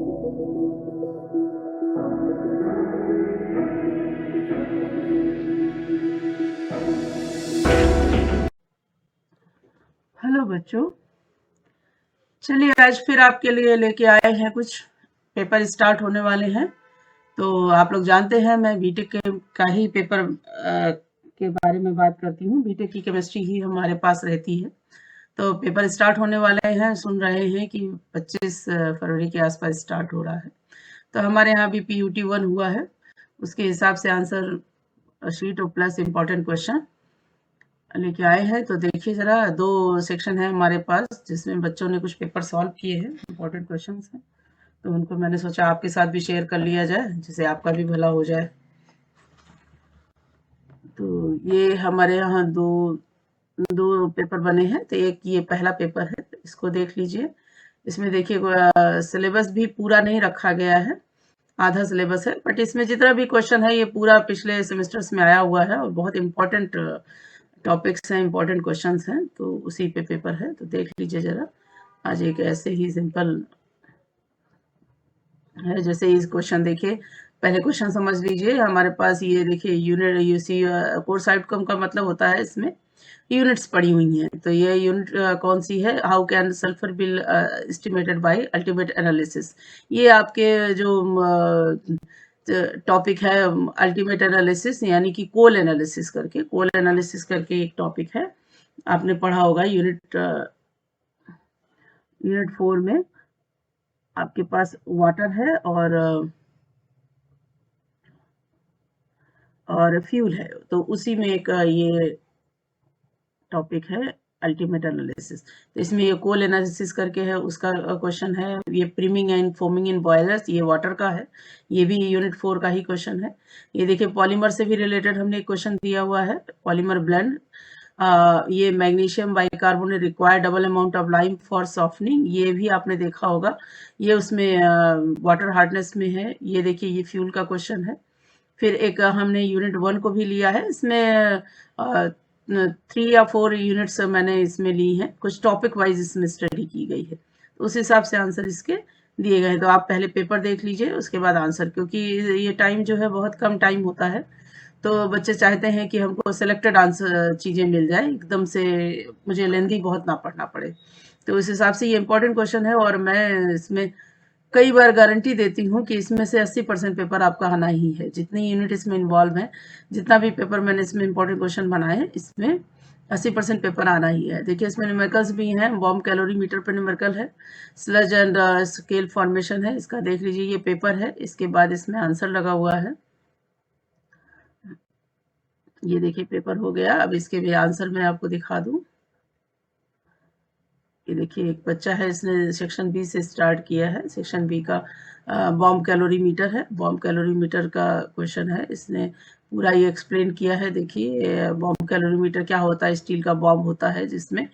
Hello बच्चों, चलिए आज फिर आपके लिए लेके आए हैं कुछ पेपर स्टार्ट होने वाले हैं। तो आप लोग जानते हैं मैं बीटेक का ही पेपर के बारे में बात करती हूँ। बीटेक की केमिस्ट्री ही हमारे पास रहती है। तो पेपर स्टार्ट होने वाले हैं, सुन रहे हैं कि 25 फरवरी के आसपास स्टार्ट हो रहा है। तो हमारे यहाँ भी PUT 1 हुआ है, उसके हिसाब से आंसर शीट और प्लस इम्पोर्टेंट क्वेश्चन लेके आए हैं। तो देखिए जरा, 2 सेक्शन है हमारे पास जिसमें बच्चों ने कुछ पेपर सॉल्व किए हैं, इम्पोर्टेंट क्वेश्चंस हैं। तो उनको मैंने सोचा आपके साथ भी शेयर कर लिया जाए, जिससे आपका भी भला हो जाए। तो ये हमारे यहाँ दो पेपर बने हैं। तो एक ये पहला पेपर है, इसको देख लीजिए। इसमें देखिए सिलेबस भी पूरा नहीं रखा गया है, आधा सिलेबस है, बट इसमें जितना भी क्वेश्चन है ये पूरा पिछले सेमेस्टर्स में आया हुआ है और बहुत इम्पोर्टेंट टॉपिक्स हैं, इम्पोर्टेंट क्वेश्चंस हैं। तो उसी पे पेपर है, तो देख लीजिए जरा। आज एक ऐसे ही सिंपल है, जैसे इस क्वेश्चन देखिए, पहले क्वेश्चन समझ लीजिए। हमारे पास ये देखिए यूनिट यूसी कोर्स आउटकम का मतलब होता है, इसमें यूनिट्स पड़ी हुई हैं। तो ये यूनिट कौन सी है? How can sulphur bill estimated by ultimate analysis. ये आपके जो टॉपिक है अल्टीमेट एनालिसिस, यानी कि कोल एनालिसिस करके एक टॉपिक है, आपने पढ़ा होगा यूनिट 4 में। आपके पास वाटर है और फ्यूल है, तो उसी में एक ये टॉपिक है अल्टीमेट एनालिसिस। तो इसमें ये कोल एनालिसिस करके है, उसका क्वेश्चन है। ये प्रीमिंग एंड फोमिंग इन बॉयलर्स, ये वाटर का है, ये भी यूनिट 4 का ही क्वेश्चन है। ये देखिए पॉलीमर से भी रिलेटेड हमने एक क्वेश्चन दिया हुआ है, पॉलीमर ब्लेंड। ये magnesium bicarbonate require double amount of lime for softening, ये भी आपने देखा होगा। ये उसमें वाटर हार्डनेस में है। ये देखिए ये फ्यूल का क्वेश्चन है। फिर एक हमने यूनिट 1 को भी लिया है, इसमें 3 या 4 यूनिट्स मैंने इसमें ली हैं, कुछ टॉपिक वाइज इसमें स्टडी की गई है। तो उस हिसाब से आंसर इसके दिए गए हैं। तो आप पहले पेपर देख लीजिए, उसके बाद आंसर, क्योंकि ये टाइम जो है बहुत कम टाइम होता है। तो बच्चे चाहते हैं कि हमको सिलेक्टेड आंसर चीज़ें मिल जाए, एकदम से मुझे लेंदी बहुत ना पढ़ना पड़े। तो उस हिसाब से ये इंपॉर्टेंट क्वेश्चन है, और मैं इसमें कई बार गारंटी देती हूँ कि इसमें से 80% पेपर आपका आना ही है। जितनी यूनिट इसमें इन्वॉल्व है, जितना भी पेपर मैंने इसमें इंपॉर्टेंट क्वेश्चन बनाए हैं, इसमें 80% पेपर आना ही है। देखिए इसमें न्यूमेरिकल्स भी हैं, बॉम्ब कैलोरी मीटर पर न्यूमेरिकल है, स्लज एंड स्केल फॉर्मेशन है, इसका देख लीजिए, ये पेपर है। इसके बाद इसमें आंसर लगा हुआ है। ये देखिए पेपर हो गया। अब इसके भी आंसर मैं आपको दिखा दूं। ये देखिए एक बच्चा है, इसने सेक्शन बी से स्टार्ट किया है। सेक्शन बी का बॉम्ब कैलोरी मीटर है, बॉम्ब कैलोरी मीटर का क्वेश्चन है। इसने पूरा ये एक्सप्लेन किया है। देखिए बॉम्ब कैलोरी मीटर क्या होता है, स्टील का बॉम्ब होता है जिसमें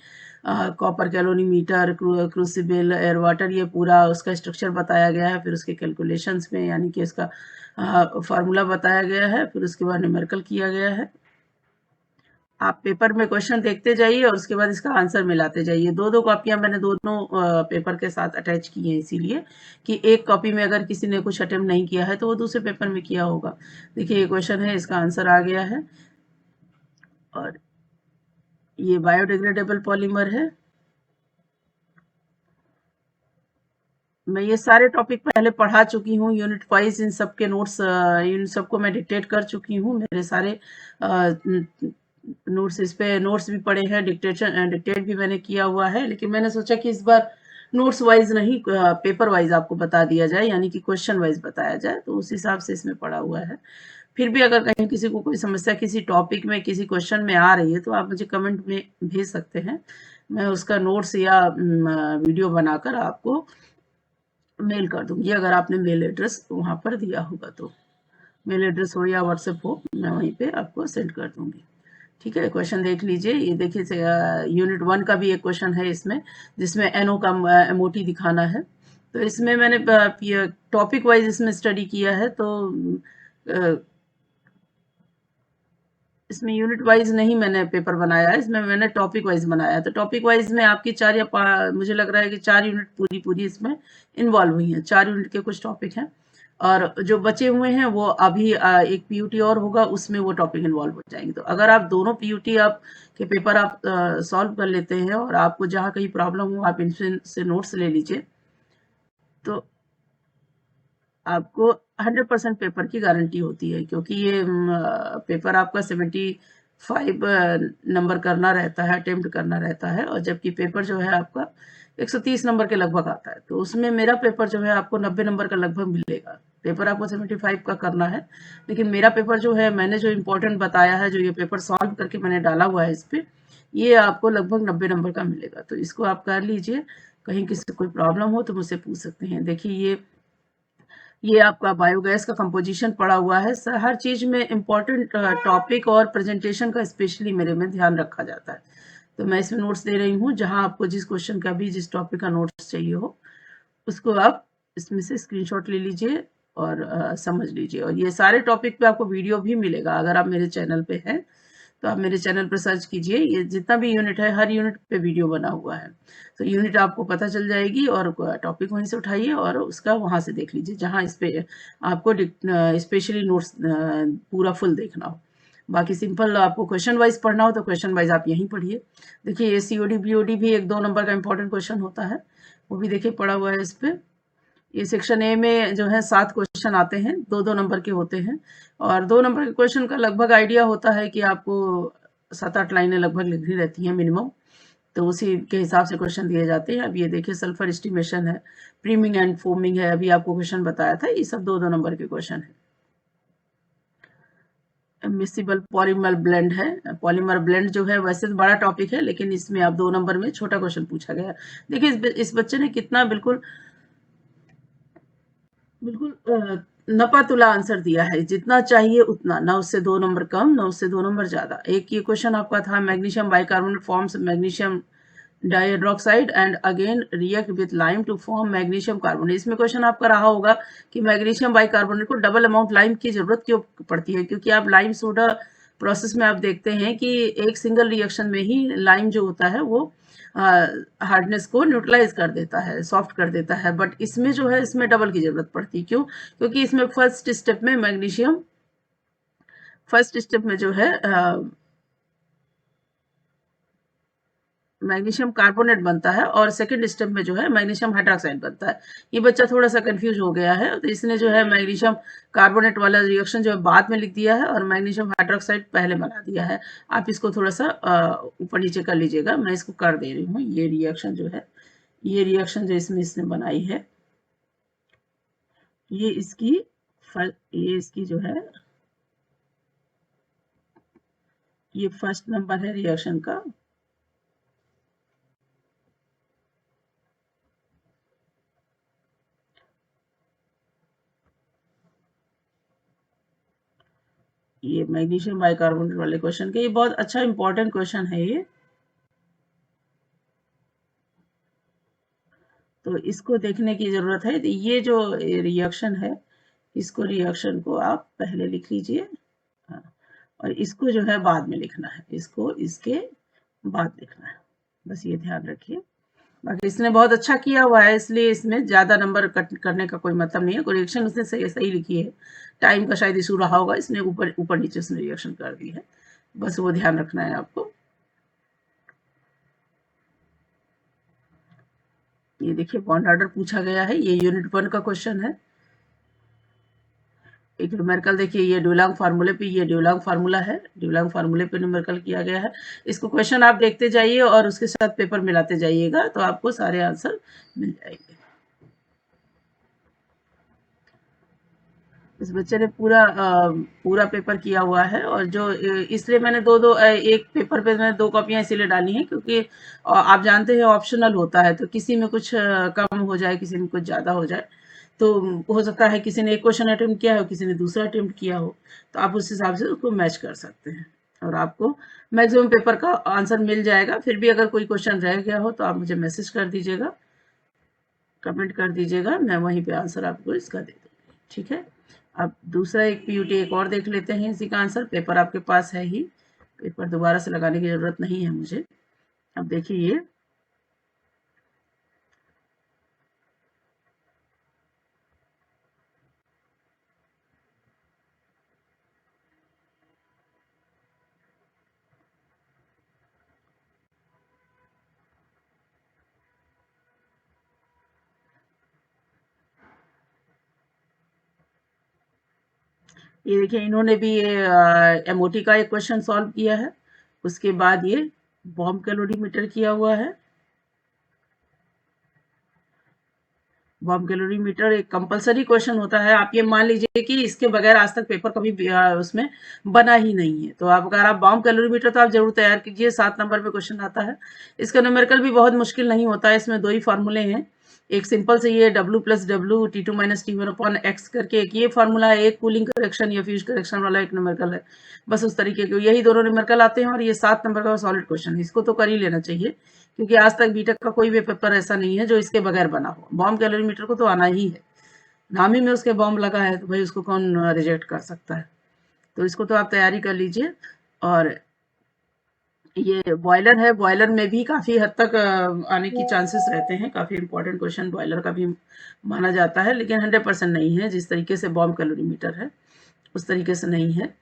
copper calorimeter, crucible, air water, ये पूरा उसका स्ट्रक्चर बताया गया है। फिर उसके कैलकुलेशंस में, यानी कि उसका फार्मूला बताया गया है। फिर उसके बाद न्यूमेरिकल किया गया है। आप पेपर में क्वेश्चन देखते जाइए और उसके बाद इसका आंसर मिलाते जाइए। 2-2 कॉपियाँ मैंने दोनों पेपर के साथ अटैच की हैं, इसीलिए कि एक कॉपी में अगर किसी ने कुछ अटेम्प्ट नहीं किया है तो वो दूसरे पेपर में किया होगा। देखिए ये क्वेश्चन है, इसका आंसर आ गया है। और ये बायोडिग्रेडेबल पॉलीमर है। मैं ये सारे टॉपिक पहले पढ़ा चुकी हूँ यूनिट वाइज, इन सब के नोट्स, इन सबको मैं डिक्टेट कर चुकी हूँ। मेरे सारे नोट्स, इस पे नोट्स भी पड़े हैं, डिक्टेट भी मैंने किया हुआ है। लेकिन मैंने सोचा कि इस बार नोट्स वाइज नहीं, पेपर वाइज आपको बता दिया जाए, यानी कि क्वेश्चन वाइज बताया जाए। तो उस हिसाब से इसमें पड़ा हुआ है। फिर भी अगर कहीं किसी को कोई समस्या किसी टॉपिक में, किसी क्वेश्चन में आ रही है, तो आप मुझे कमेंट में भेज सकते हैं। मैं उसका नोट्स या वीडियो बनाकर आपको मेल कर दूंगी, अगर आपने मेल एड्रेस वहाँ पर दिया होगा तो। मेल एड्रेस हो या व्हाट्सएप हो, मैं वहीं पे आपको सेंड कर दूंगी। ठीक है, क्वेश्चन देख लीजिए। ये देखिए यूनिट 1 का भी एक क्वेश्चन है इसमें, जिसमें NO का MOT दिखाना है। तो इसमें मैंने टॉपिक वाइज इसमें स्टडी किया है। तो इसमें यूनिट वाइज नहीं मैंने पेपर बनाया है, इसमें मैंने टॉपिक वाइज बनाया है। तो टॉपिक वाइज में आपकी 4 या मुझे लग रहा है कि 4 यूनिट पूरी इसमें इन्वॉल्व हुई हैं। 4 यूनिट के कुछ टॉपिक हैं और जो बचे हुए हैं वो अभी एक पीयूटी और होगा, उसमें वो टॉपिक इन्वॉल्व हो जाएंगे। तो अगर आप दोनों पीयूटी आप के पेपर आप सॉल्व कर लेते हैं और आपको जहाँ कहीं प्रॉब्लम हो आप इनसे से नोट्स ले लीजिए, तो आपको 100% पेपर की गारंटी होती है, क्योंकि ये पेपर आपका 75 नंबर करना रहता है, अटेम्प्ट करना रहता है, और जबकि पेपर जो है आपका 130 नंबर के लगभग आता है। तो उसमें मेरा पेपर जो है आपको 90 नंबर का लगभग मिलेगा। पेपर आपको 75 का करना है, लेकिन मेरा पेपर जो है मैंने जो इम्पोर्टेंट बताया है, जो ये पेपर सॉल्व करके मैंने डाला हुआ है इस पे, ये आपको लगभग 90 नंबर का मिलेगा। तो इसको आप कर लीजिए। कहीं किसी कोई प्रॉब्लम हो तो मुझसे पूछ सकते हैं। देखिए ये आपका बायोगैस का कंपोजिशन पड़ा हुआ है। हर चीज में इम्पोर्टेंट टॉपिक और प्रेजेंटेशन का स्पेशली मेरे में ध्यान रखा जाता है। तो मैं इसमें नोट्स दे रही हूँ, जहां आपको जिस क्वेश्चन का भी जिस टॉपिक का नोट्स चाहिए हो उसको आप इसमें से स्क्रीनशॉट ले लीजिए और समझ लीजिए। और ये सारे टॉपिक पे आपको वीडियो भी मिलेगा। अगर आप मेरे चैनल पे हैं तो आप मेरे चैनल पर सर्च कीजिए, ये जितना भी यूनिट है हर यूनिट पे वीडियो बना हुआ है। तो यूनिट आपको पता चल जाएगी और टॉपिक वहीं से उठाइए और उसका वहां से देख लीजिए, जहां इस पे आपको स्पेशली नोट्स पूरा फुल देखना हो। बाकी सिंपल आपको क्वेश्चन वाइज पढ़ना हो तो क्वेश्चन वाइज आप यहीं पढ़िए। देखिए ये सीओडी बीओडी भी एक 2 नंबर का इंपॉर्टेंट क्वेश्चन होता है, वो भी देखिए पड़ा हुआ है इस पे। ये सेक्शन ए में जो है 7 क्वेश्चन आते हैं, 2-2 नंबर के होते हैं, और 2 नंबर के क्वेश्चन का लगभग आइडिया होता है कि आपको 7-8 लाइनें लगभग लिखनी रहती हैं मिनिमम। तो उसी के हिसाब से क्वेश्चन दिए जाते हैं। अब ये देखिए सल्फर एस्टिमेशन है, प्रीमिंग एंड फोमिंग है, अभी आपको क्वेश्चन बताया था, ये सब 2-2 नंबर के क्वेश्चन है। मिसिबल पॉलीमर ब्लेंड है। पॉलीमर ब्लेंड जो है वैसे तो बड़ा टॉपिक है, लेकिन इसमें आप 2 नंबर में छोटा क्वेश्चन पूछा गया है। देखिए इस बच्चे ने कितना बिल्कुल नपा तुला आंसर दिया है, जितना चाहिए उतना, ना उससे 2 नंबर कम ना उससे 2 नंबर ज्यादा। एक ये क्वेश्चन आपका था magnesium bicarbonate forms magnesium dihydroxide and again react with lime to form magnesium carbonate. इसमें क्वेश्चन आपका रहा होगा कि मैग्नीशियम बाइकार्बोनेट को डबल अमाउंट लाइम की जरूरत क्यों पड़ती है, क्योंकि आप लाइम सोडा प्रोसेस में आप देखते हैं कि एक सिंगल रिएक्शन में ही लाइम जो होता है वो हार्डनेस को न्यूट्रलाइज कर देता है, सॉफ्ट कर देता है। बट इसमें जो है इसमें डबल की जरूरत पड़ती है। क्यों? क्योंकि इसमें फर्स्ट स्टेप में जो है मैग्नीशियम कार्बोनेट बनता है और सेकंड स्टेप में जो है मैग्नीशियम हाइड्रोक्साइड बनता है। ये बच्चा थोड़ा सा कंफ्यूज हो गया है, तो इसने जो है मैग्नीशियम कार्बोनेट वाला रिएक्शन जो है बाद में लिख दिया है और मैग्नीशियम हाइड्रोक्साइड पहले बना दिया है। आप इसको थोड़ा सा ऊपर नीचे कर लीजिएगा, मैं इसको कर दे रही हूँ। ये रिएक्शन जो है, ये रिएक्शन जो इसमें इसने बनाई है, ये इसकी जो है ये फर्स्ट नंबर है रिएक्शन का। ये मैग्नीशियम बाइकार्बोनेट वाले क्वेश्चन के, ये बहुत अच्छा इंपॉर्टेंट क्वेश्चन है ये। तो इसको देखने की जरूरत है। ये जो रिएक्शन है, इसको रिएक्शन को आप पहले लिख लीजिए, हाँ, और इसको जो है बाद में लिखना है, इसको इसके बाद लिखना है। बस ये ध्यान रखिए। बाकी इसने बहुत अच्छा किया हुआ है, इसलिए इसमें ज्यादा नंबर कट करने का कोई मतलब नहीं है। रिएक्शन उसने सही सही लिखी है, टाइम का शायद इशू रहा होगा, इसने ऊपर ऊपर नीचे उसने रिएक्शन कर दी है। बस वो ध्यान रखना है आपको। ये देखिए बॉन्ड ऑर्डर पूछा गया है, ये यूनिट 1 का क्वेश्चन है। एक न्यूमेरिकल देखिए, ये ड्यूलांग फार्मूले पे, ये ड्यूलांग फार्मूला है, ड्यूलांग फार्मूले पे न्यूमेरिकल किया गया है। इसको क्वेश्चन आप देखते जाइए और उसके साथ पेपर मिलाते जाइएगा, तो आपको सारे आंसर मिल जाएंगे। इस बच्चे ने पूरा पेपर किया हुआ है, और जो इसलिए मैंने एक पेपर पे मैंने 2 कॉपियां इसीलिए डाली हैं, क्योंकि आप जानते हैं ऑप्शनल होता है, तो किसी में कुछ कम हो जाए, किसी में कुछ ज्यादा हो जाए। तो हो सकता है किसी ने एक क्वेश्चन अटेम्प्ट किया हो, किसी ने दूसरा अटेम्प्ट किया हो, तो आप उस हिसाब से उसको मैच कर सकते हैं और आपको मैक्सिमम पेपर का आंसर मिल जाएगा। फिर भी अगर कोई क्वेश्चन रह गया हो तो आप मुझे मैसेज कर दीजिएगा, कमेंट कर दीजिएगा, मैं वहीं पे आंसर आपको इसका दे दूंगी। ठीक है, अब दूसरा एक पीयूटी एक और देख लेते हैं, इसी का आंसर पेपर आपके पास है ही। पेपर दोबारा से लगाने की ज़रूरत नहीं है मुझे। अब देखिए ये देखिए इन्होंने भी ये एमओटी का एक क्वेश्चन सॉल्व किया है। उसके बाद ये बॉम्ब कैलोरीमीटर किया हुआ है। बॉम्ब कैलोरीमीटर एक कंपल्सरी क्वेश्चन होता है। आप ये मान लीजिए कि इसके बगैर आज तक पेपर कभी उसमें बना ही नहीं है। तो आप अगर आप बॉम्ब कैलोरीमीटर तो आप जरूर तैयार कीजिए। 7 नंबर पे क्वेश्चन आता है। इसका न्यूमेरिकल भी बहुत मुश्किल नहीं होता है। इसमें 2 ही फॉर्मूले हैं। एक सिंपल से ये W plus W T2 minus T1 upon x करके एक ये फॉर्मूला है। एक कूलिंग करेक्शन या फ्यूज करेक्शन वाला एक न्यूमेरिकल है। बस उस तरीके के यही दोनों न्यूमेरिकल आते हैं और ये 7 नंबर का सॉलिड क्वेश्चन है। इसको तो कर ही लेना चाहिए क्योंकि आज तक बीटेक का कोई भी पेपर ऐसा नहीं है जो इसके बगैर बना हो। बॉम्ब कैलोरीमीटर को तो आना ही है। नाम ही में उसके बॉम्ब लगा है तो भाई उसको कौन रिजेक्ट कर सकता है। तो इसको तो आप तैयारी कर लीजिए। और ये बॉयलर है। बॉयलर में भी काफ़ी हद तक आने की चांसेस रहते हैं। काफ़ी इंपॉर्टेंट क्वेश्चन बॉयलर का भी माना जाता है लेकिन 100% नहीं है। जिस तरीके से बॉम्ब कैलोरीमीटर है उस तरीके से नहीं है।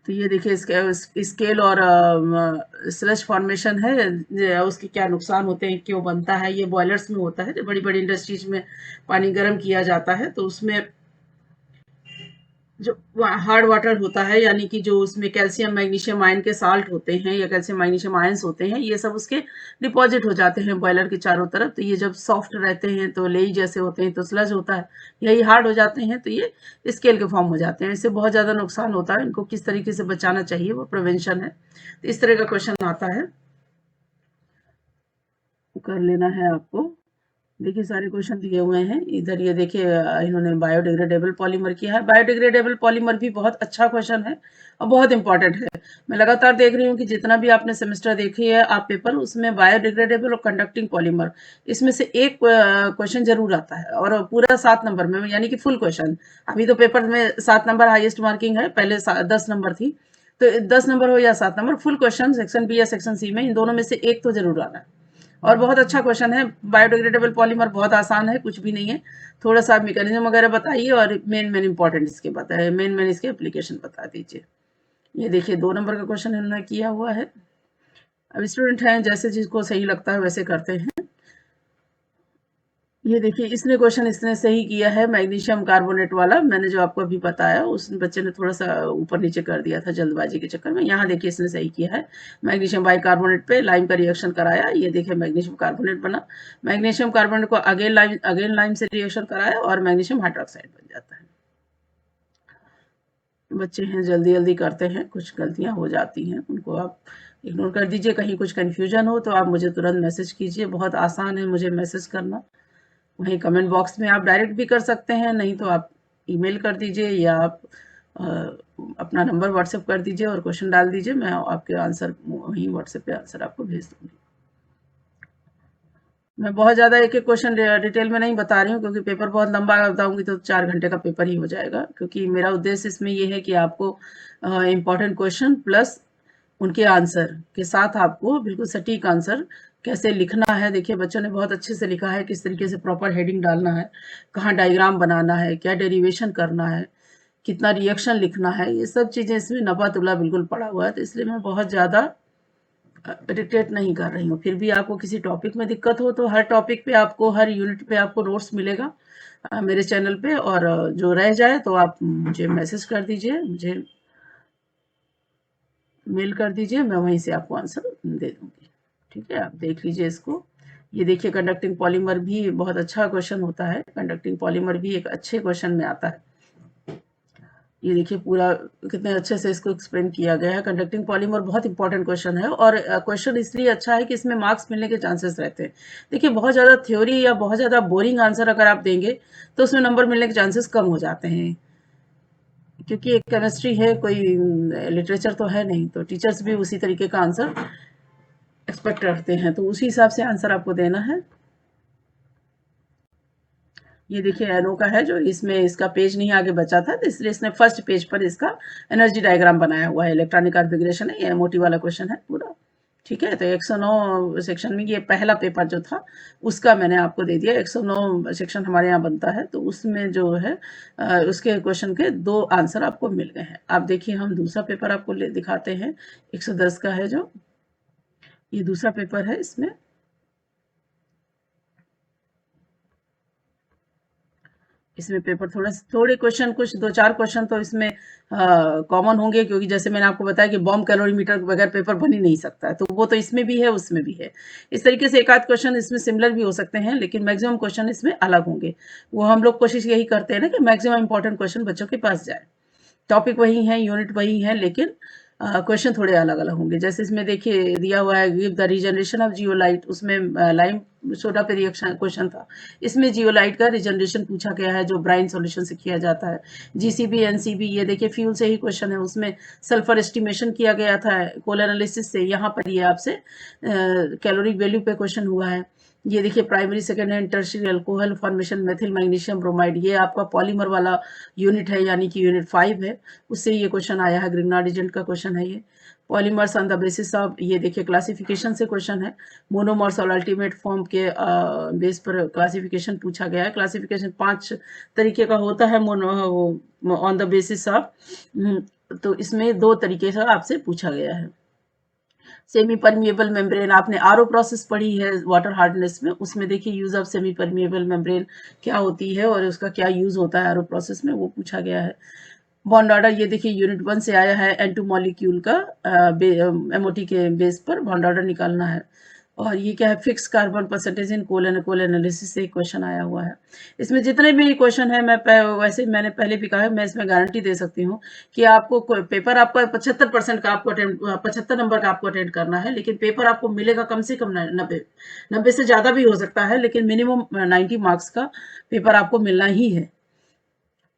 तो ये देखिए स्केल और स्लश फॉर्मेशन है। उसके क्या नुकसान होते हैं, क्यों बनता है। ये बॉयलर्स में होता है। बड़ी बड़ी इंडस्ट्रीज में पानी गर्म किया जाता है तो उसमें जो हार्ड वाटर होता है यानी कि जो उसमें कैल्शियम मैग्नीशियम आयन के साल्ट होते हैं या कैल्शियम मैग्नीशियम आयंस होते हैं, ये सब उसके डिपॉजिट हो जाते हैं बॉयलर के चारों तरफ। तो ये जब सॉफ्ट रहते हैं तो लेई जैसे होते हैं तो स्लज होता है। यही हार्ड हो जाते हैं तो ये स्केल के फॉर्म हो जाते हैं। इससे बहुत ज़्यादा नुकसान होता है। इनको किस तरीके से बचाना चाहिए वो प्रिवेंशन है। तो इस तरह का क्वेश्चन आता है, कर लेना है आपको। देखिए सारे क्वेश्चन दिए हुए हैं इधर। ये देखिए इन्होंने बायोडिग्रेडेबल पॉलीमर किया है। बायोडिग्रेडेबल पॉलीमर भी बहुत अच्छा क्वेश्चन है और बहुत इंपॉर्टेंट है। मैं लगातार देख रही हूँ कि जितना भी आपने सेमेस्टर देखी है आप पेपर, उसमें बायोडिग्रेडेबल और कंडक्टिंग पॉलीमर इसमें से एक क्वेश्चन जरूर आता है और पूरा 7 नंबर में, यानी कि फुल क्वेश्चन। अभी तो पेपर में 7 नंबर हाईएस्ट मार्किंग है, पहले 10 नंबर थी। तो 10 नंबर हो या 7 number, full question section B या सेक्शन सी में इन दोनों में से एक तो जरूर आना है। और बहुत अच्छा क्वेश्चन है। बायोडिग्रेडेबल पॉलीमर बहुत आसान है, कुछ भी नहीं है। थोड़ा सा मैकेनिज्म वगैरह बताइए और मेन इंपॉर्टेंट इसके बताइए, मेन इसके एप्लीकेशन बता दीजिए। ये देखिए 2 नंबर का क्वेश्चन इन्होंने किया हुआ है। अब स्टूडेंट हैं जैसे जिसको सही लगता है वैसे करते हैं। ये देखिए इसने क्वेश्चन इसने सही किया है मैग्नीशियम कार्बोनेट वाला। मैंने जो आपको अभी बताया उस बच्चे ने थोड़ा सा ऊपर नीचे कर दिया था जल्दबाजी के चक्कर में। यहाँ देखिए इसने सही किया है। मैग्नीशियम बाइकार्बोनेट पे लाइम का रिएक्शन कराया। ये देखिए मैग्नीशियम कार्बोनेट बना। मैग्नीशियम कार्बोनेट को अगेन लाइम से रिएक्शन कराया और मैग्नीशियम हाइड्रोक्साइड बन जाता है। बच्चे हैं जल्दी जल्दी करते हैं, कुछ गलतियां हो जाती हैं, उनको आप इग्नोर कर दीजिए। कहीं कुछ कन्फ्यूजन हो तो आप मुझे तुरंत मैसेज कीजिए। बहुत आसान है मुझे मैसेज करना। वहीं कमेंट बॉक्स में आप डायरेक्ट भी कर सकते हैं, नहीं तो आप ईमेल कर दीजिए या आप अपना नंबर व्हाट्सएप कर दीजिए और क्वेश्चन डाल दीजिए। मैं आपके आंसर वहीं व्हाट्सएप पे आंसर आपको भेज दूंगी। मैं बहुत ज़्यादा एक एक क्वेश्चन डिटेल में नहीं बता रही हूँ क्योंकि पेपर बहुत लंबा बताऊंगी तो 4 घंटे का पेपर ही हो जाएगा। क्योंकि मेरा उद्देश्य इसमें ये है कि आपको इम्पोर्टेंट क्वेश्चन प्लस उनके आंसर के साथ आपको बिल्कुल सटीक आंसर कैसे लिखना है। देखिए बच्चों ने बहुत अच्छे से लिखा है, किस तरीके से प्रॉपर हेडिंग डालना है, कहाँ डायग्राम बनाना है, क्या डेरिवेशन करना है, कितना रिएक्शन लिखना है, ये सब चीज़ें इसमें नपा तुला बिल्कुल पड़ा हुआ है। तो इसलिए मैं बहुत ज़्यादा डिक्टेट नहीं कर रही हूँ। फिर भी आपको किसी टॉपिक में दिक्कत हो तो हर टॉपिक पे आपको, हर यूनिट पे आपको नोट्स मिलेगा मेरे चैनल पे। और जो रह जाए तो आप मुझे मैसेज कर दीजिए, मुझे मेल कर दीजिए, मैं वहीं से आपको आंसर दे दूंगी। ठीक है, आप देख लीजिए इसको। ये देखिए कंडक्टिंग पॉलीमर भी बहुत अच्छा क्वेश्चन होता है। कंडक्टिंग पॉलीमर भी एक अच्छे क्वेश्चन में आता है। ये देखिए पूरा कितने अच्छे से इसको एक्सप्लेन किया गया है। कंडक्टिंग पॉलीमर बहुत इंपॉर्टेंट क्वेश्चन है और क्वेश्चन इसलिए अच्छा है कि इसमें मार्क्स मिलने के चांसेस रहते हैं। देखिए बहुत ज़्यादा थ्योरी या बहुत ज़्यादा बोरिंग आंसर अगर आप देंगे तो उसमें नंबर मिलने के चांसेस कम हो जाते हैं। क्योंकि एक केमिस्ट्री है, कोई लिटरेचर तो है नहीं, तो टीचर्स भी उसी तरीके का आंसर एक्सपेक्ट करते हैं, तो उसी हिसाब से आंसर आपको देना है। ये देखिए एनो का है, जो इसमें इसका पेज नहीं आगे बचा था, तो इसलिए इसने फर्स्ट पेज पर इसका एनर्जी डायग्राम बनाया हुआ है। इलेक्ट्रॉनिक कॉन्फ़िगरेशन है, ये एमओटी वाला क्वेश्चन है पूरा। ठीक है, तो 109 सेक्शन में ये पहला पेपर जो था उसका मैंने आपको दे दिया। 109 सेक्शन हमारे यहाँ बनता है, तो उसमें जो है उसके क्वेश्चन के 2 आंसर आपको मिल गए हैं। आप देखिए हम दूसरा पेपर आपको दिखाते हैं। 110 का है जो, ये दूसरा पेपर है। इसमें पेपर थोड़े क्वेश्चन, कुछ 2-4 क्वेश्चन तो इसमें कॉमन होंगे, क्योंकि जैसे मैंने आपको बताया कि बॉम्ब कैलोरीमीटर के बगैर पेपर बन ही नहीं सकता है, तो वो तो इसमें भी है, उसमें भी है। इस तरीके से एक आध क्वेश्चन इसमें सिमिलर भी हो सकते हैं, लेकिन मैक्सिमम क्वेश्चन इसमें अलग होंगे। वो हम लोग कोशिश यही करते हैं ना कि मैक्सिमम इंपॉर्टेंट क्वेश्चन बच्चों के पास जाए। टॉपिक वही है, यूनिट वही है, लेकिन क्वेश्चन थोड़े अलग अलग होंगे। जैसे इसमें देखिए दिया हुआ है, give the regeneration of zeolite, उसमें लाइम सोडा पे रिएक्शन क्वेश्चन था। इसमें जियोलाइट का रीजनरेशन पूछा गया है, जो ब्राइन सॉल्यूशन से किया जाता है। जीसीबी एनसीबी, ये देखिए फ्यूल से ही क्वेश्चन है, उसमें सल्फर एस्टिमेशन किया गया था कोल एनालिसिस से। यहाँ पर ये आपसे कैलोरी वैल्यू पे क्वेश्चन हुआ है। ये देखिए primary second and tertiary alcohol formation methyl magnesium bromide, ये आपका पॉलीमर वाला यूनिट है, यानी कि यूनिट 5 है, उससे ये क्वेश्चन आया है। ग्रिग्नार्ड एजेंट का क्वेश्चन है ये। Polymers on the basis of, ये देखिए क्लासिफिकेशन से क्वेश्चन है। मोनोमर्स और अल्टीमेट फॉर्म के बेस पर क्लासिफिकेशन पूछा गया है। क्लासिफिकेशन 5 तरीके का होता है ऑन द बेसिस ऑफ, तो इसमें 2 तरीके से आपसे पूछा गया है। सेमी परमिएबल मेम्ब्रेन, आपने आरओ प्रोसेस पढ़ी है वाटर हार्डनेस में, उसमें देखिए use of semi permeable membrane क्या होती है और उसका क्या यूज होता है आरओ प्रोसेस में, वो पूछा गया है। बॉन्ड ऑर्डर, ये देखिए यूनिट 1 से आया है। N2 मॉलिक्यूल का एमओटी के बेस पर बॉन्ड ऑर्डर निकालना है। और ये क्या है, fix carbon percentage in coal analysis से एक क्वेश्चन आया हुआ है। इसमें जितने भी क्वेश्चन है, वैसे मैंने पहले भी कहा है, मैं इसमें गारंटी दे सकती हूँ कि आपको पेपर आपका 75% का आपको 75 नंबर का आपको अटेंड करना है, लेकिन पेपर आपको मिलेगा कम से कम 90 से ज्यादा भी हो सकता है, लेकिन मिनिमम 90 मार्क्स का पेपर आपको मिलना ही है।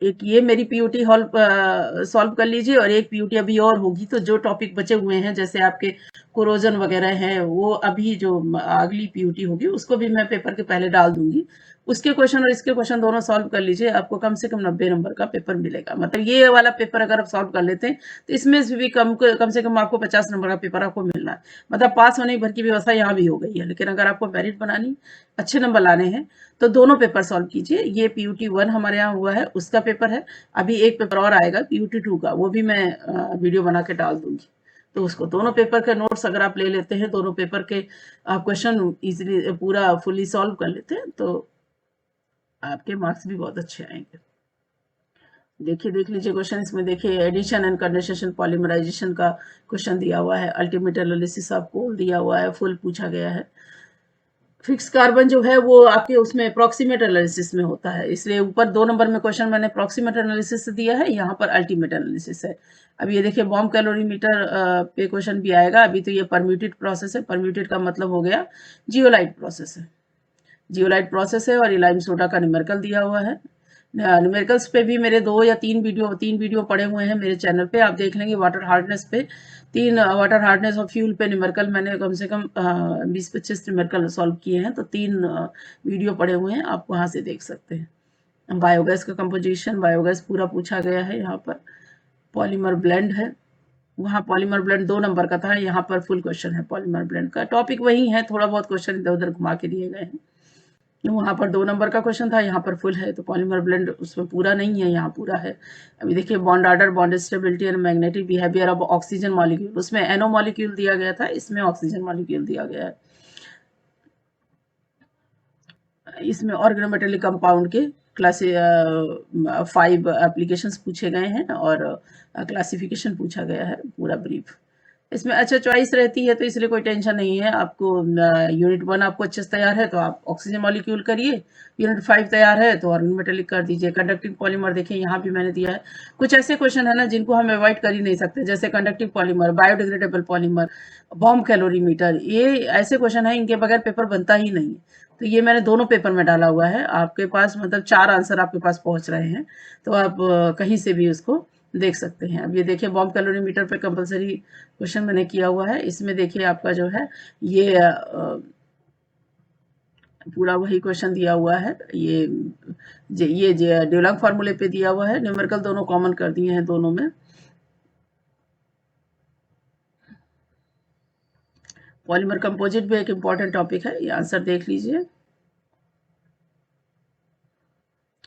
एक ये मेरी पीयूटी हॉल सॉल्व कर लीजिए, और एक पीयूटी अभी और होगी, तो जो टॉपिक बचे हुए हैं जैसे आपके कोरोजन वगैरह हैं, वो अभी जो अगली पीयूटी होगी उसको भी मैं पेपर के पहले डाल दूंगी। उसके क्वेश्चन और इसके क्वेश्चन दोनों सॉल्व कर लीजिए, आपको कम से कम 90 नंबर का पेपर मिलेगा। मतलब ये वाला पेपर अगर आप सॉल्व कर लेते हैं तो इसमें से भी कम से कम आपको 50 नंबर का पेपर आपको मिलना है। मतलब पास होने भर की व्यवस्था यहाँ भी हो गई है, लेकिन अगर आपको मेरिट बनानी, अच्छे नंबर लाने हैं, तो दोनों पेपर सॉल्व कीजिए। ये पीयूटी 1 हमारे यहाँ हुआ है, उसका पेपर है। अभी एक पेपर और आएगा पीयूटी 2 का, वो भी मैं वीडियो बना के डाल दूंगी। तो उसको दोनों पेपर के नोट्स अगर आप ले लेते हैं, दोनों पेपर के आप क्वेश्चन इजीली पूरा फुली सॉल्व कर लेते हैं, तो आपके मार्क्स भी बहुत अच्छे आएंगे। देखिए देख लीजिए क्वेश्चन, इसमें देखिए एडिशन एंड कंडेंसेशन पॉलीमराइजेशन का क्वेश्चन दिया हुआ है। अल्टीमेट एनालिसिस ऑफ कोल दिया हुआ है, फुल पूछा गया है। फिक्स कार्बन जो है वो आपके उसमें अप्रॉक्सीमेट एनालिसिस में होता है, इसलिए ऊपर 2 नंबर में क्वेश्चन मैंने अप्रॉक्सीमेट एनालिसिस से दिया है, यहाँ पर अल्टीमेट एनालिसिस है। अब ये देखिए बॉम्ब कैलोरीमीटर पे क्वेश्चन भी आएगा। अभी तो ये परम्यूटेड प्रोसेस है, परम्यूटेड का मतलब हो गया जियोलाइट प्रोसेस है। जियोलाइट प्रोसेस है, और इलाइम सोडा का न्यूमेरिकल दिया हुआ है। न्यूमेरिकल्स पे भी मेरे 2 या 3 वीडियो पड़े हुए हैं मेरे चैनल पे, आप देख लेंगे। वाटर हार्डनेस पे 3 वाटर हार्डनेस और फ्यूल पे न्यूमेरिकल मैंने कम से कम 20-25 न्यूमेरिकल सॉल्व किए हैं, तो 3 वीडियो पड़े हुए हैं, आप वहां से देख सकते हैं। बायोगैस का कंपोजिशन, बायोगैस पूरा पूछा गया है। यहाँ पर पॉलीमर ब्लेंड है, वहाँ पॉलीमर ब्लेंड 2 नंबर का था, यहाँ पर फुल क्वेश्चन है पॉलीमर ब्लेंड का। टॉपिक वही है, थोड़ा बहुत क्वेश्चन इधर उधर घुमा के दिए गए हैं। वहाँ पर 2 नंबर का क्वेश्चन था, यहाँ पर फुल है, तो पॉलीमर ब्लेंड उसमें पूरा नहीं है, यहाँ पूरा है। अभी देखिए bond order, bond stability and magnetic behaviour of oxygen molecule, उसमें एनो मॉलिक्यूल दिया गया था, इसमें ऑक्सीजन मॉलिक्यूल दिया गया है। इसमें ऑर्गेनोमेटेलिक कंपाउंड के क्लास 5 एप्लीकेशंस पूछे गए हैं, और क्लासिफिकेशन पूछा गया है, पूरा ब्रीफ। इसमें अच्छा चॉइस रहती है, तो इसलिए कोई टेंशन नहीं है आपको। यूनिट 1 आपको अच्छे से तैयार है तो आप ऑक्सीजन मॉलिक्यूल करिए, यूनिट 5 तैयार है तो ऑर्गेनोमेटेलिक कर दीजिए। कंडक्टिंग पॉलीमर देखिए यहाँ भी मैंने दिया है। कुछ ऐसे क्वेश्चन है ना जिनको हम अवॉइड कर ही नहीं सकते, जैसे conductive polymer, biodegradable polymer, bomb calorimeter, ये ऐसे क्वेश्चन है इनके बगैर पेपर बनता ही नहीं। तो ये मैंने दोनों पेपर में डाला हुआ है, आपके पास मतलब 4 आंसर आपके पास पहुंच रहे हैं, तो आप कहीं से भी उसको देख सकते हैं। अब ये देखिए बॉम्ब कैलोरीमीटर पे कंपलसरी क्वेश्चन मैंने किया हुआ है। इसमें देखिए आपका जो है ये पूरा वही क्वेश्चन दिया हुआ है। ये ड्यूलॉन्ग फार्मूले पे दिया हुआ है, न्यूमेरिकल दोनों कॉमन कर दिए हैं दोनों में। पॉलीमर कंपोजिट भी एक इम्पॉर्टेंट टॉपिक है, ये आंसर देख लीजिए।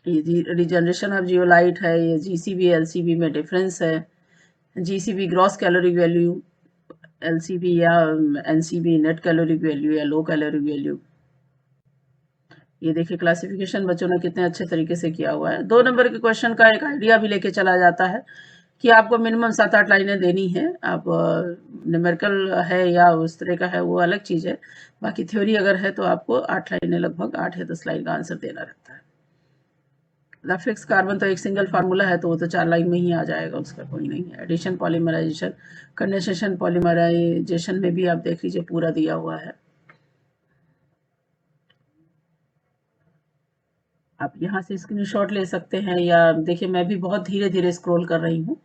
ये रिजनरेशन ऑफ जियोलाइट है, ये जीसीबी एलसीबी में डिफरेंस है। GCB gross calorie value, LCB या एनसीबी नेट कैलोरी वैल्यू या लो कैलोरी वैल्यू। ये देखिए क्लासिफिकेशन बच्चों ने कितने अच्छे तरीके से किया हुआ है। 2 नंबर के क्वेश्चन का एक आइडिया भी लेके चला जाता है कि आपको मिनिमम 7-8 लाइनें देनी है। आप न्यूमेरिकल है या उस तरह का है वो अलग चीज़ है, बाकी थ्योरी अगर है तो आपको 8 लाइनें, लगभग 8 या 10 लाइन का आंसर देना रहता है। फिक्स कार्बन तो एक सिंगल फार्मूला है तो वो तो 4 लाइन में ही आ जाएगा, उसका कोई नहीं है। एडिशन पॉलीमराइजेशन, कंडेंसेशन पॉलीमराइजेशन में भी आप देख लीजिए पूरा दिया हुआ है। आप यहाँ से स्क्रीनशॉट ले सकते हैं, या देखिए मैं भी बहुत धीरे-धीरे स्क्रॉल कर रही हूँ,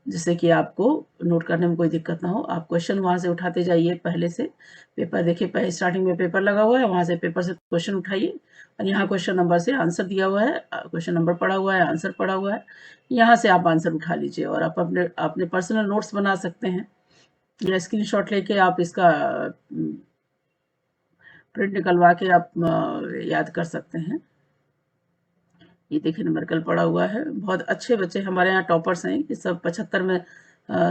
जिससे कि आपको नोट करने में कोई दिक्कत ना हो। आप क्वेश्चन वहाँ से उठाते जाइए पहले से। पेपर देखिए, पहले स्टार्टिंग में पेपर लगा हुआ है, वहाँ से पेपर से क्वेश्चन उठाइए और यहाँ क्वेश्चन नंबर से आंसर दिया हुआ है, क्वेश्चन नंबर पड़ा हुआ है, आंसर पड़ा हुआ है। यहाँ से आप आंसर उठा लीजिए और आप अपने पर्सनल नोट्स बना सकते हैं, या स्क्रीनशॉट लेके आप इसका प्रिंट निकलवा के आप याद कर सकते हैं। ये देखिए न्यूमेरिकल पड़ा हुआ है। बहुत अच्छे बच्चे हमारे यहाँ टॉपर्स हैं, ये सब 75 में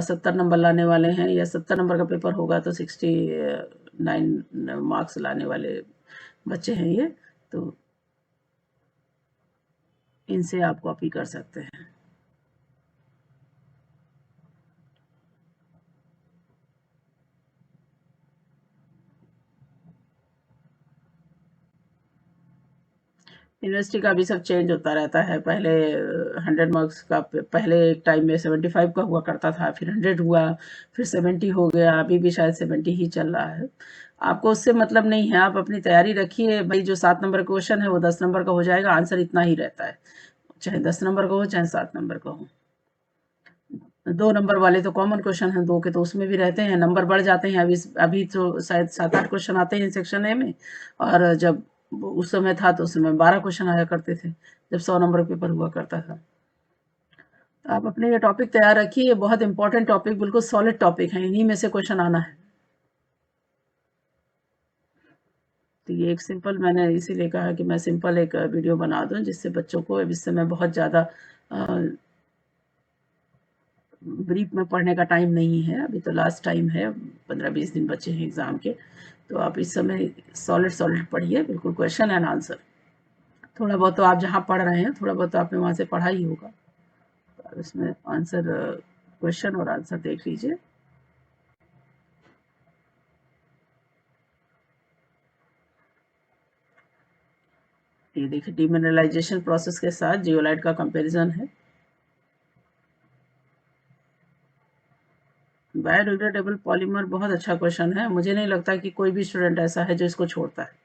70 नंबर लाने वाले हैं, या 70 नंबर का पेपर होगा तो 69 मार्क्स लाने वाले बच्चे हैं ये। तो इनसे आप कॉपी कर सकते हैं। यूनिवर्सिटी का भी सब चेंज होता रहता है। पहले 100 मार्क्स का पहले एक टाइम में 75 का हुआ करता था, फिर 100 हुआ, फिर 70 हो गया, अभी भी शायद 70 ही चल रहा है। आपको उससे मतलब नहीं है, आप अपनी तैयारी रखिए भाई। जो 7 नंबर का क्वेश्चन है वो 10 नंबर का हो जाएगा, आंसर इतना ही रहता है, चाहे 10 नंबर का हो चाहे 7 नंबर का हो। 2 नंबर वाले तो कॉमन क्वेश्चन हैं, 2 के तो उसमें भी रहते हैं, नंबर बढ़ जाते हैं। अभी तो शायद 7-8 क्वेश्चन आते हैं सेक्शन ए में, और जब उस समय था तो उस समय 12 क्वेश्चन आया करते थे, जब 100 नंबर का पेपर हुआ करता था। तो आप अपने ये टॉपिक तैयार रखिए, ये बहुत इंपॉर्टेंट टॉपिक, बिल्कुल सॉलिड टॉपिक है, इन्हीं में से क्वेश्चन आना है। तो ये एक सिंपल, मैंने इसीलिए कहा कि मैं सिंपल एक वीडियो बना दूं, जिससे बच्चों को इस समय बहुत ज़्यादा ब्रीफ में पढ़ने का टाइम नहीं है। अभी तो लास्ट टाइम है, 15-20 दिन बचे हैं एग्ज़ाम के, तो आप इस समय सॉलिड पढ़िए, बिल्कुल क्वेश्चन एंड आंसर। थोड़ा बहुत तो आप जहाँ पढ़ रहे हैं, थोड़ा बहुत तो आपने वहाँ से पढ़ा ही होगा, तो इसमें आंसर, क्वेश्चन और आंसर देख लीजिए। ये देखिए डिमिनरलाइजेशन प्रोसेस के साथ जियोलाइट का कंपैरिजन है। बायोडिग्रेडेबल पॉलीमर बहुत अच्छा क्वेश्चन है, मुझे नहीं लगता कि कोई भी स्टूडेंट ऐसा है जो इसको छोड़ता है।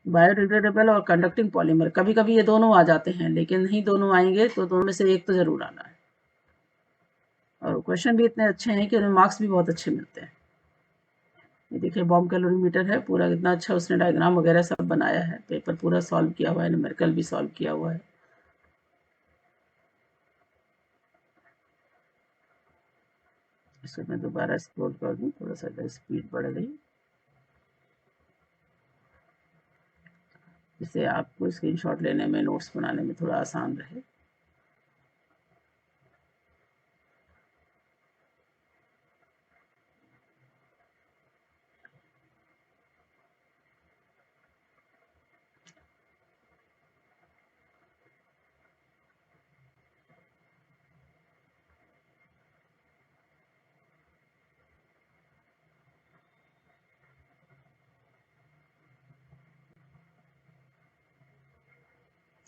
बायोडिग्रेडेबल और कंडक्टिंग पॉलीमर, कभी कभी ये दोनों आ जाते हैं, लेकिन नहीं दोनों आएंगे तो दोनों में से एक तो जरूर आना है। और क्वेश्चन भी इतने अच्छे हैं कि उन्हें मार्क्स भी बहुत अच्छे मिलते हैं। ये देखिए बॉम्ब कैलोरीमीटर है, पूरा कितना अच्छा उसने डायग्राम वगैरह सब बनाया है, पेपर पूरा सॉल्व किया हुआ है, न्यूमेरिकल भी सॉल्व किया हुआ है। इसको मैं दोबारा स्क्रॉल कर दूं, थोड़ा सा स्पीड बढ़ गई, जिससे आपको स्क्रीनशॉट लेने में, नोट्स बनाने में थोड़ा आसान रहे।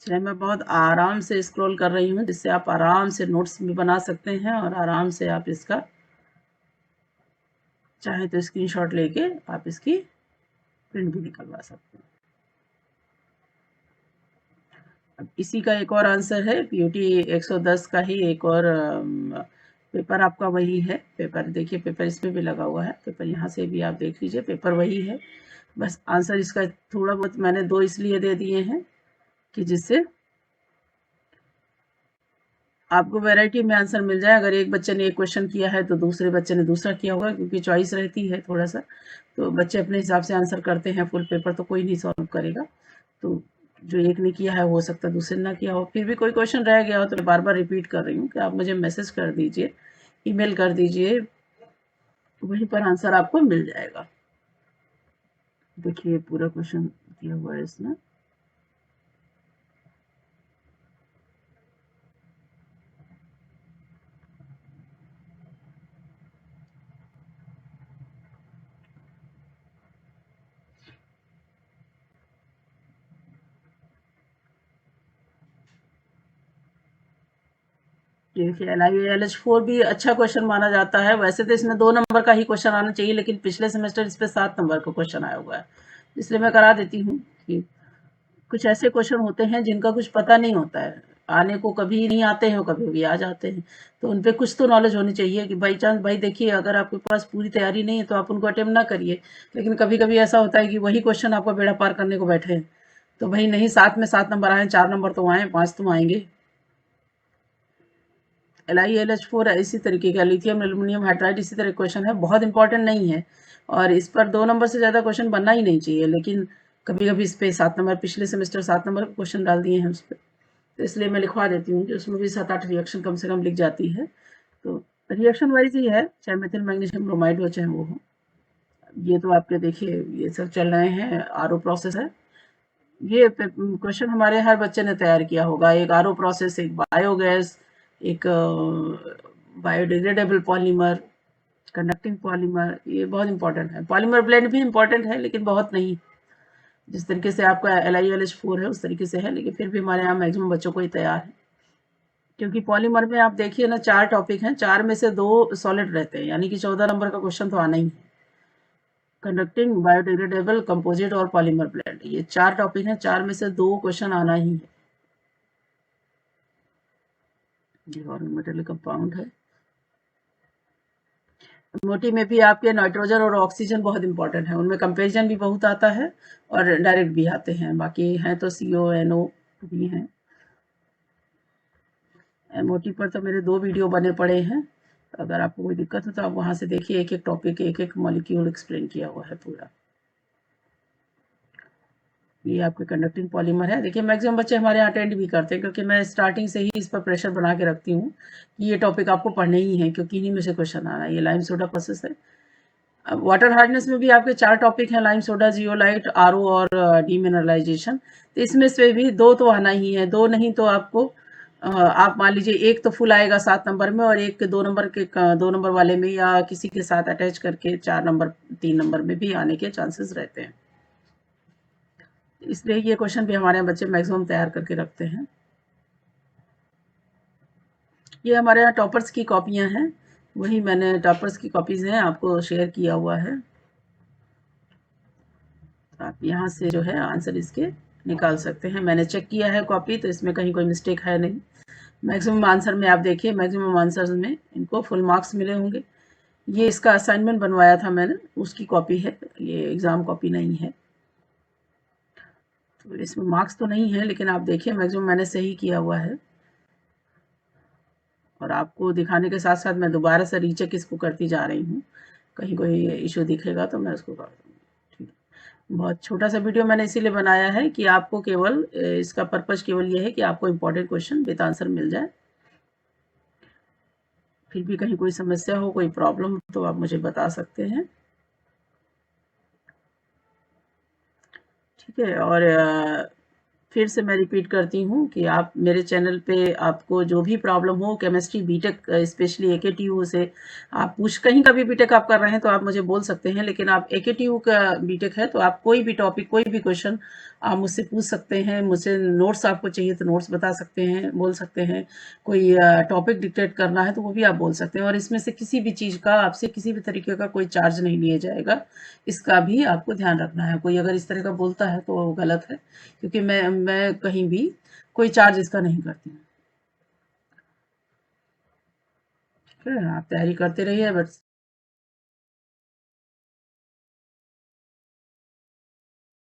इसलिए मैं बहुत आराम से स्क्रॉल कर रही हूँ, जिससे आप आराम से नोट्स भी बना सकते हैं और आराम से आप इसका चाहे तो स्क्रीनशॉट लेके आप इसकी प्रिंट भी निकलवा सकते हैं। अब इसी का एक और आंसर है, पीयूटी 110 का ही एक और पेपर आपका वही है, पेपर देखिए, पेपर इसमें भी लगा हुआ है, पेपर यहाँ से भी आप देख लीजिए, पेपर वही है। बस आंसर इसका थोड़ा बहुत मैंने 2 इसलिए दे दिए हैं कि जिससे आपको वैरायटी में आंसर मिल जाए। अगर एक बच्चे ने एक क्वेश्चन किया है तो दूसरे बच्चे ने दूसरा किया होगा, क्योंकि चॉइस रहती है थोड़ा सा, तो बच्चे अपने हिसाब से आंसर करते हैं। फुल पेपर तो कोई नहीं सॉल्व करेगा, तो जो एक ने किया है हो सकता है दूसरे ना किया हो। फिर भी कोई क्वेश्चन रह गया हो तो मैं बार बार रिपीट कर रही हूँ कि आप मुझे मैसेज कर दीजिए, ईमेल कर दीजिए, वहीं पर आंसर आपको मिल जाएगा। देखिए पूरा क्वेश्चन दिया हुआ है इसमें। देखिए LILH4 भी अच्छा क्वेश्चन माना जाता है। वैसे तो इसमें 2 नंबर का ही क्वेश्चन आना चाहिए, लेकिन पिछले सेमेस्टर इस पे 7 नंबर का क्वेश्चन आया हुआ है, इसलिए मैं करा देती हूँ कि कुछ ऐसे क्वेश्चन होते हैं जिनका कुछ पता नहीं होता है, आने को कभी नहीं आते हैं, कभी भी आ जाते हैं, तो उन पे कुछ तो नॉलेज होनी चाहिए कि बाई चांस, भाई देखिए अगर आपके पास पूरी तैयारी नहीं है तो आप उनको अटेम्प्ट ना करिए। लेकिन कभी कभी ऐसा होता है कि वही क्वेश्चन आपका बेड़ा पार करने को बैठे हैं, तो भाई नहीं, 7 में 7 नंबर आए, 4 नंबर तो आए, 5 तो आएंगे। LiLH4 इसी तरीके का, लिथियम एल्यूमिनियम हाइड्राइड इसी तरह क्वेश्चन है, बहुत इंपॉर्टेंट नहीं है, और इस पर 2 नंबर से ज़्यादा क्वेश्चन बनना ही नहीं चाहिए। लेकिन कभी कभी इस पे 7 नंबर, पिछले सेमेस्टर 7 नंबर का क्वेश्चन डाल दिए हैं उस पर, तो इसलिए मैं लिखवा देती हूँ कि उसमें भी 7-8 रिएक्शन कम से कम लिख जाती है। तो रिएक्शन वाइज ही है, चाहे मेथिल मैग्नीशियम ब्रोमाइड हो चाहे वो हो। ये तो आपके देखिए ये सब चल रहे हैं, RO प्रोसेस है। ये क्वेश्चन हमारे हर बच्चे ने तैयार किया होगा। एक RO प्रोसेस, एक बायोगैस, एक बायोडिग्रेडेबल पॉलीमर, कंडक्टिंग पॉलीमर, ये बहुत इंपॉर्टेंट है। पॉलीमर ब्लेंड भी इंपॉर्टेंट है, लेकिन बहुत नहीं। जिस तरीके से आपका LiLH4 है उस तरीके से है, लेकिन फिर भी हमारे यहाँ मैक्सिमम बच्चों को ही तैयार है, क्योंकि पॉलीमर में आप देखिए ना 4 टॉपिक हैं, 4 में से 2 सॉलिड रहते हैं, यानी कि 14 नंबर का क्वेश्चन तो आना ही है। कंडक्टिंग, बायोडिग्रेडेबल, कंपोजिट और पॉलीमर ब्लेंड, ये 4 टॉपिक हैं, 4 में से 2 क्वेश्चन आना ही है। ये ऑर्गेनोमेटेरियल कंपाउंड है। मोटी में भी आपके नाइट्रोजन और ऑक्सीजन बहुत इंपॉर्टेंट है, उनमें कंपेरिजन भी बहुत आता है और डायरेक्ट भी आते हैं, बाकी हैं तो CO NO भी हैं। MOT पर तो मेरे 2 वीडियो बने पड़े हैं, तो अगर आपको कोई दिक्कत हो तो आप वहां से देखिए, एक एक टॉपिक, एक एक मॉलिक्यूल एक्सप्लेन किया हुआ है पूरा। ये आपके कंडक्टिंग पॉलीमर है। देखिए मैक्सिमम बच्चे हमारे यहाँ अटेंड भी करते हैं, क्योंकि मैं स्टार्टिंग से ही इस पर प्रेशर बना के रखती हूँ कि ये टॉपिक आपको पढ़ने ही है, क्योंकि इन्हीं में से क्वेश्चन आना है। ये लाइम सोडा प्रोसेस है। अब वाटर हार्डनेस में भी आपके 4 टॉपिक हैं, लाइम सोडा, जियोलाइट, RO और डीमिनरलाइजेशन। तो इसमें से भी 2 तो आना ही है, 2 नहीं तो आपको आप मान लीजिए एक तो फुल आएगा 7 नंबर में, और एक 2 नंबर वाले में या किसी के साथ अटैच करके 4 नंबर 3 नंबर में भी आने के चांसेस रहते हैं। इसलिए ये क्वेश्चन भी हमारे यहाँ बच्चे मैक्सिमम तैयार करके रखते हैं। ये हमारे यहाँ टॉपर्स की कॉपियां हैं, वही मैंने टॉपर्स की कॉपीज हैं आपको शेयर किया हुआ है। तो आप यहाँ से जो है आंसर इसके निकाल सकते हैं। मैंने चेक किया है कॉपी, तो इसमें कहीं कोई मिस्टेक है नहीं। मैक्सिमम आंसर में आप देखिए, मैक्सिमम आंसर्स में इनको फुल मार्क्स मिले होंगे। ये इसका असाइनमेंट बनवाया था मैंने, उसकी कॉपी है, ये एग्जाम कॉपी नहीं है, तो इसमें मार्क्स तो नहीं है, लेकिन आप देखिए मैक्सिमम मैंने सही किया हुआ है। और आपको दिखाने के साथ साथ मैं दोबारा से रीचेक इसको करती जा रही हूँ, कहीं कोई इशू दिखेगा तो मैं उसको कर दूँगी। ठीक है, बहुत छोटा सा वीडियो मैंने इसीलिए बनाया है कि आपको केवल इसका पर्पज़ केवल ये है कि आपको इम्पोर्टेंट क्वेश्चन विद आंसर मिल जाए। फिर भी कहीं कोई समस्या हो, कोई प्रॉब्लम हो तो आप मुझे बता सकते हैं। ठीक है, और फिर से मैं रिपीट करती हूँ कि आप मेरे चैनल पे आपको जो भी प्रॉब्लम हो, केमिस्ट्री बीटेक स्पेशली AKTU से आप कहीं का भी बीटेक आप कर रहे हैं तो आप मुझे बोल सकते हैं, लेकिन आप AKTU का बीटेक है तो आप कोई भी टॉपिक, कोई भी क्वेश्चन आप मुझसे पूछ सकते हैं। मुझसे नोट्स आपको चाहिए तो नोट्स बता सकते हैं, बोल सकते हैं। कोई टॉपिक डिक्टेट करना है तो वो भी आप बोल सकते हैं, और इसमें से किसी भी चीज़ का आपसे किसी भी तरीके का कोई चार्ज नहीं लिया जाएगा, इसका भी आपको ध्यान रखना है। कोई अगर इस तरह का बोलता है तो वो गलत है, क्योंकि मैं कहीं भी कोई चार्ज इसका नहीं करती हूँ। ठीक है, आप तैयारी करते रहिए, बट